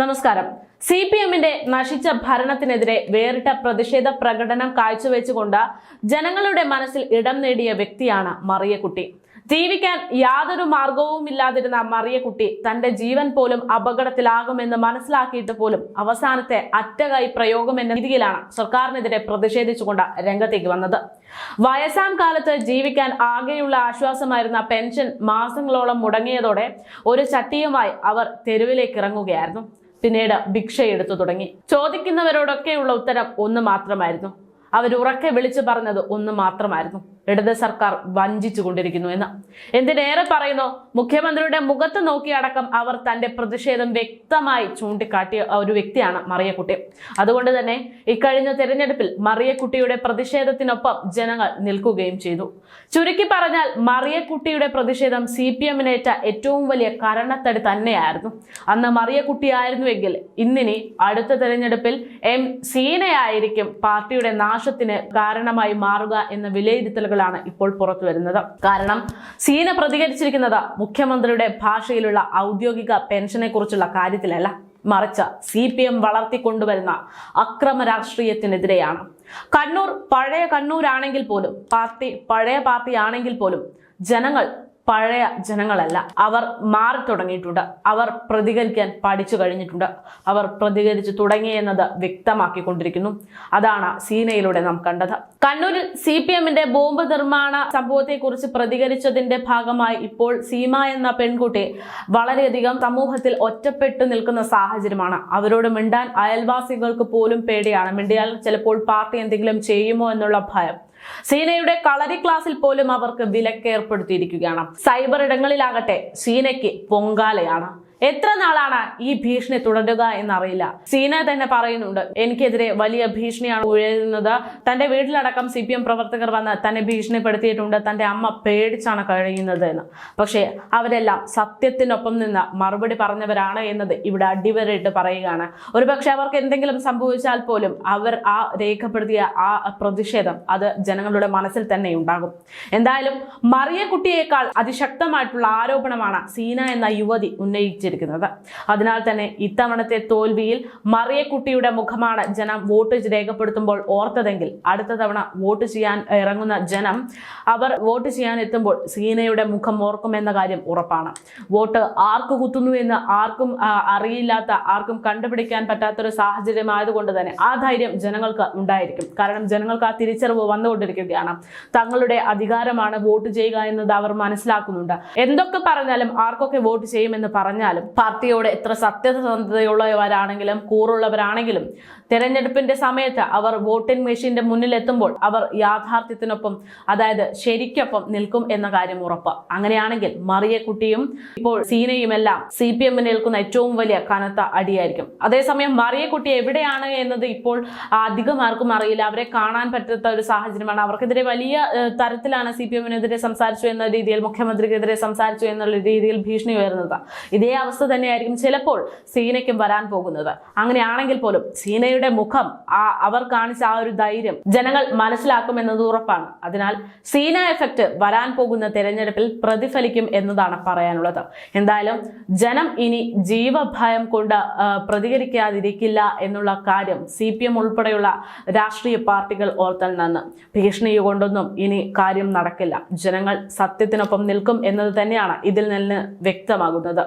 നമസ്കാരം. CPMന്റെ നശിച്ച ഭരണത്തിനെതിരെ വേറിട്ട പ്രതിഷേധ പ്രകടനം കാഴ്ചവെച്ചുകൊണ്ട് ജനങ്ങളുടെ മനസ്സിൽ ഇടം നേടിയ വ്യക്തിയാണ് മറിയക്കുട്ടി. ജീവിക്കാൻ യാതൊരു മാർഗവുമില്ലാതിരുന്ന മറിയക്കുട്ടി തന്റെ ജീവൻ പോലും അപകടത്തിലാകുമെന്ന് മനസ്സിലാക്കിയിട്ട് പോലും അവസാനത്തെ അറ്റകൈ പ്രയോഗം എന്ന രീതിയിലാണ് സർക്കാരിനെതിരെ പ്രതിഷേധിച്ചുകൊണ്ട് രംഗത്തേക്ക് വന്നത്. വയസ്സാം കാലത്ത് ജീവിക്കാൻ ആകെയുള്ള ആശ്വാസമായിരുന്ന പെൻഷൻ മാസങ്ങളോളം മുടങ്ങിയതോടെ ഒരു ചട്ടിയുമായി അവർ തെരുവിലേക്ക് ഇറങ്ങുകയായിരുന്നു. പിന്നീട് ഭിക്ഷയെടുത്തു തുടങ്ങി. ചോദിക്കുന്നവരോടൊക്കെയുള്ള ഉത്തരം ഒന്ന് മാത്രമായിരുന്നു. അവരുറക്കെ വിളിച്ചു പറഞ്ഞത് ഒന്ന് മാത്രമായിരുന്നു: ഇടത് സർക്കാർ വഞ്ചിച്ചു കൊണ്ടിരിക്കുന്നു എന്ന്. എന്തിനേറെ പറയുന്നു, മുഖ്യമന്ത്രിയുടെ മുഖത്ത് നോക്കിയടക്കം അവർ തന്റെ പ്രതിഷേധം വ്യക്തമായി ചൂണ്ടിക്കാട്ടിയ ഒരു വ്യക്തിയാണ് മറിയക്കുട്ടി. അതുകൊണ്ട് തന്നെ ഇക്കഴിഞ്ഞ തെരഞ്ഞെടുപ്പിൽ മറിയക്കുട്ടിയുടെ പ്രതിഷേധത്തിനൊപ്പം ജനങ്ങൾ നിൽക്കുകയും ചെയ്തു. ചുരുക്കി പറഞ്ഞാൽ മറിയക്കുട്ടിയുടെ പ്രതിഷേധം CPMനേറ്റ ഏറ്റവും വലിയ കരണത്തടി തന്നെയായിരുന്നു. അന്ന് മറിയക്കുട്ടിയായിരുന്നുവെങ്കിൽ ഇന്നിനി അടുത്ത തെരഞ്ഞെടുപ്പിൽ സീനയായിരിക്കും പാർട്ടിയുടെ നാശത്തിന് കാരണമായി മാറുക എന്ന വിലയിരുത്തൽ ഇപ്പോൾ പുറത്തു വരുന്നത്. കാരണം സീന പ്രതികരിച്ചിരിക്കുന്നത് മുഖ്യമന്ത്രിയുടെ ഭാഷയിലുള്ള ഔദ്യോഗിക പെൻഷനെ കുറിച്ചുള്ള കാര്യത്തിലല്ല, മറിച്ച് CPM വളർത്തിക്കൊണ്ടുവരുന്ന അക്രമ രാഷ്ട്രീയത്തിനെതിരെയാണ്. കണ്ണൂർ പഴയ കണ്ണൂരാണെങ്കിൽ പോലും, പാർട്ടി പഴയ പാർട്ടിയാണെങ്കിൽ പോലും ജനങ്ങൾ പഴയ ജനങ്ങളല്ല. അവർ മാറി തുടങ്ങിയിട്ടുണ്ട്. അവർ പ്രതികരിക്കാൻ പഠിച്ചു കഴിഞ്ഞിട്ടുണ്ട്. അവർ പ്രതികരിച്ചു തുടങ്ങിയെന്നത് വ്യക്തമാക്കിക്കൊണ്ടിരിക്കുന്നു. അതാണ് സീനയിലൂടെ നാം കണ്ടത്. കണ്ണൂരിൽ CPMന്റെ ബോംബ് നിർമ്മാണ സംഭവത്തെക്കുറിച്ച് പ്രതികരിച്ചതിന്റെ ഭാഗമായി ഇപ്പോൾ സീമ എന്ന പെൺകുട്ടി വളരെയധികം സമൂഹത്തിൽ ഒറ്റപ്പെട്ടു നിൽക്കുന്ന സാഹചര്യമാണ്. അവരോട് മിണ്ടാൻ അയൽവാസികൾക്ക് പോലും പേടിയാണ്. മിണ്ടിയാൽ ചിലപ്പോൾ പാർട്ടി എന്തെങ്കിലും ചെയ്യുമോ എന്നുള്ള ഭയം. സീനയുടെ കളരി ക്ലാസ്സിൽ പോലും അവർക്ക് വിലക്കേർപ്പെടുത്തിയിരിക്കുകയാണ്. സൈബർ ഇടങ്ങളിലാകട്ടെ സീനയ്ക്ക് പൊങ്കാലയാണ്. എത്ര നാളാണ് ഈ ഭീഷണി തുടരുക എന്നറിയില്ല. സീന തന്നെ പറയുന്നുണ്ട്, എനിക്കെതിരെ വലിയ ഭീഷണിയാണ് ഉയരുന്നത്. തന്റെ വീട്ടിലടക്കം CPM പ്രവർത്തകർ വന്ന് തന്നെ ഭീഷണിപ്പെടുത്തിയിട്ടുണ്ട്. തന്റെ അമ്മ പേടിച്ചാണ് കഴിയുന്നത് എന്ന്. പക്ഷേ അവരെല്ലാം സത്യത്തിനൊപ്പം നിന്ന് മറുപടി പറഞ്ഞവരാണ് എന്നത് ഇവിടെ അടിവരയിട്ട് പറയുകയാണ്. ഒരുപക്ഷെ അവർക്ക് എന്തെങ്കിലും സംഭവിച്ചാൽ പോലും അവർ ആ രേഖപ്പെടുത്തിയ ആ പ്രതിഷേധം അത് ജനങ്ങളുടെ മനസ്സിൽ തന്നെ ഉണ്ടാകും. എന്തായാലും മറിയക്കുട്ടിയേക്കാൾ അതിശക്തമായിട്ടുള്ള ആരോപണമാണ് സീന എന്ന യുവതി ഉന്നയിച്ചിരിക്കുന്നത്. അതിനാൽ തന്നെ ഇത്തവണത്തെ തോൽവിയിൽ മറിയക്കുട്ടിയുടെ മുഖമാണ് ജനം വോട്ട് രേഖപ്പെടുത്തുമ്പോൾ ഓർത്തതെങ്കിൽ അടുത്ത തവണ വോട്ട് ചെയ്യാൻ ഇറങ്ങുന്ന ജനം അവർ വോട്ട് ചെയ്യാൻ എത്തുമ്പോൾ സീനയുടെ മുഖം ഓർക്കുമെന്ന കാര്യം ഉറപ്പാണ്. വോട്ട് ആർക്ക് കുത്തുന്നു എന്ന് ആർക്കും അറിയില്ലാത്ത, ആർക്കും കണ്ടുപിടിക്കാൻ പറ്റാത്തൊരു സാഹചര്യമായതുകൊണ്ട് തന്നെ ആ ധൈര്യം ജനങ്ങൾക്ക് ഉണ്ടായിരിക്കും. കാരണം ജനങ്ങൾക്ക് ആ തിരിച്ചറിവ് വന്നുകൊണ്ടിരിക്കുകയാണ്. തങ്ങളുടെ അധികാരമാണ് വോട്ട് ചെയ്യുക എന്നത് അവർ മനസ്സിലാക്കുന്നുണ്ട്. എന്തൊക്കെ പറഞ്ഞാലും ആർക്കൊക്കെ വോട്ട് ചെയ്യുമെന്ന് പറഞ്ഞാലും പാർട്ടിയോട് എത്ര സത്യസന്ധതയുള്ളവരാണെങ്കിലും കൂറുള്ളവരാണെങ്കിലും തെരഞ്ഞെടുപ്പിന്റെ സമയത്ത് അവർ വോട്ടിംഗ് മെഷീന്റെ മുന്നിൽ എത്തുമ്പോൾ അവർ യാഥാർത്ഥ്യത്തിനൊപ്പം, അതായത് ശരിക്കൊപ്പം നിൽക്കും എന്ന കാര്യം ഉറപ്പ്. അങ്ങനെയാണെങ്കിൽ മറിയക്കുട്ടിയും ഇപ്പോൾ സീനയുമെല്ലാം CPM നിൽക്കുന്ന ഏറ്റവും വലിയ കനത്ത അടിയായിരിക്കും. അതേസമയം മറിയക്കുട്ടി എവിടെയാണ് എന്നത് ഇപ്പോൾ അധികം ആർക്കും അറിയില്ല. അവരെ കാണാൻ പറ്റാത്ത ഒരു സാഹചര്യമാണ്. അവർക്കെതിരെ വലിയ തരത്തിലാണ് CPMനെതിരെ സംസാരിച്ചു എന്ന രീതിയിൽ, മുഖ്യമന്ത്രിക്കെതിരെ സംസാരിച്ചു എന്നുള്ള രീതിയിൽ ഭീഷണി ഉയർന്നത്. ഇതേ അവസ്ഥ തന്നെയായിരിക്കും ചിലപ്പോൾ സീനയ്ക്കും വരാൻ പോകുന്നത്. അങ്ങനെയാണെങ്കിൽ പോലും സീനയുടെ മുഖം, അവർ കാണിച്ച ആ ഒരു ധൈര്യം ജനങ്ങൾ മനസ്സിലാക്കുമെന്നത് ഉറപ്പാണ്. അതിനാൽ സീന എഫക്ട് വരാൻ പോകുന്ന തെരഞ്ഞെടുപ്പിൽ പ്രതിഫലിക്കും എന്നതാണ് പറയാനുള്ളത്. എന്തായാലും ജനം ഇനി ജീവഭയം കൊണ്ട് പ്രതികരിക്കാതിരിക്കില്ല എന്നുള്ള കാര്യം CPM ഉൾപ്പെടെയുള്ള രാഷ്ട്രീയ പാർട്ടികൾ ഓർത്താൽ നന്ന്. ഭീഷണി കൊണ്ടൊന്നും ഇനി കാര്യം നടക്കില്ല. ജനങ്ങൾ സത്യത്തിനൊപ്പം നിൽക്കും എന്നത് തന്നെയാണ് ഇതിൽ നിന്ന് വ്യക്തമാകുന്നത്.